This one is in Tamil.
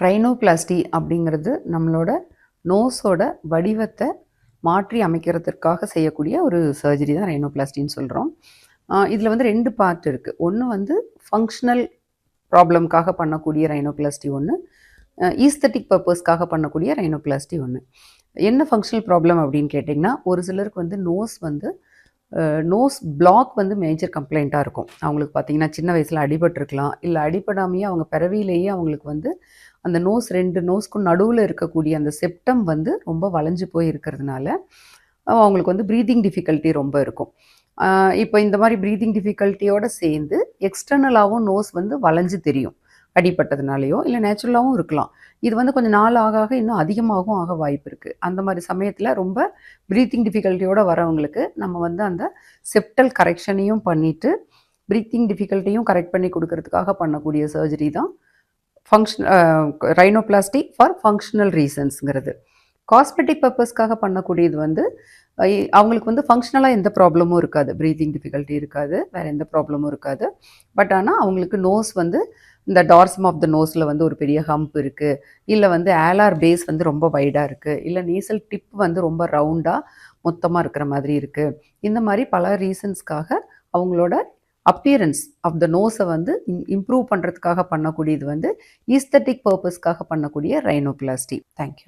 ரைனோபிளாஸ்டி அப்படிங்கிறது நம்மளோட நோஸோட வடிவத்தை மாற்றி அமைக்கிறதுக்காக செய்யக்கூடிய ஒரு சர்ஜரி தான் ரைனோபிளாஸ்டின்னு சொல்கிறோம். இதில் வந்து 2 பார்ட் இருக்குது. ஒன்று வந்து ஃபங்க்ஷனல் ப்ராப்ளம்காக பண்ணக்கூடிய ரைனோபிளாஸ்டி ஒன்று, ஈஸ்தட்டிக் பர்பஸ்க்காக பண்ணக்கூடிய ரைனோபிளாஸ்டி ஒன்று. என்ன ஃபங்க்ஷனல் ப்ராப்ளம் அப்படின்னு கேட்டிங்கன்னா, ஒரு சிலருக்கு வந்து நோஸ் பிளாக் வந்து மேஜர் கம்ப்ளைண்ட்டாக இருக்கும். அவங்களுக்கு பார்த்தீங்கன்னா சின்ன வயசில் அடிபட்டிருக்கலாம், இல்லை அடிபடாமையே அவங்க பிறவியிலேயே அவங்களுக்கு வந்து அந்த ரெண்டு நோஸ்க்கும் நடுவில் இருக்கக்கூடிய அந்த செப்டம் வந்து ரொம்ப வளைஞ்சு போய் இருக்கிறதுனால அவங்களுக்கு வந்து ப்ரீதிங் டிஃபிகல்ட்டி ரொம்ப இருக்கும். இப்போ இந்த மாதிரி ப்ரீதிங் டிஃபிகல்ட்டியோடு சேர்ந்து எக்ஸ்டர்னலாகவும் நோஸ் வந்து வளைஞ்சு தெரியும், அடிப்பட்டதுனாலையோ இல்லை நேச்சுரலாகவும் இருக்கலாம். இது வந்து கொஞ்சம் நாள் ஆக ஆக இன்னும் அதிகமாகவும் ஆக வாய்ப்பு இருக்குது. அந்த மாதிரி சமயத்தில் ரொம்ப ப்ரீத்திங் டிஃபிகல்ட்டியோடு வரவங்களுக்கு நம்ம வந்து அந்த செப்டல் கரெக்ஷனையும் பண்ணிவிட்டு ப்ரீத்திங் டிஃபிகல்ட்டியும் கரெக்ட் பண்ணி கொடுக்கறதுக்காக பண்ணக்கூடிய சர்ஜரி தான் ரைனோபிளாஸ்டி ஃபார் ஃபங்க்ஷனல் ரீசன்ஸுங்கிறது. காஸ்மெட்டிக் பர்பஸ்க்காக பண்ணக்கூடியது வந்து அவங்களுக்கு வந்து ஃபங்க்ஷனலாக எந்த ப்ராப்ளமும் இருக்காது, ப்ரீத்திங் டிஃபிகல்ட்டி இருக்காது, வேறு எந்த ப்ராப்ளமும் இருக்காது. பட் ஆனால் அவங்களுக்கு நோஸ் வந்து இந்த டார்சம் ஆஃப் த நோஸில் வந்து ஒரு பெரிய ஹம்ப் இருக்குது, இல்லை வந்து ஆலார் பேஸ் வந்து ரொம்ப வைடாக இருக்குது, இல்லை நேசல் டிப் வந்து ரொம்ப ரவுண்டாக மொத்தமாக இருக்கிற மாதிரி இருக்குது. இந்த மாதிரி பல ரீசன்ஸ்க்காக அவங்களோட அப்பியரன்ஸ் ஆஃப் த நோஸை வந்து இம்ப்ரூவ் பண்ணுறதுக்காக பண்ணக்கூடியது வந்து ஈஸ்தட்டிக் பர்பஸ்க்காக பண்ணக்கூடிய ரைனோபிளாஸ்டி. தேங்க்யூ.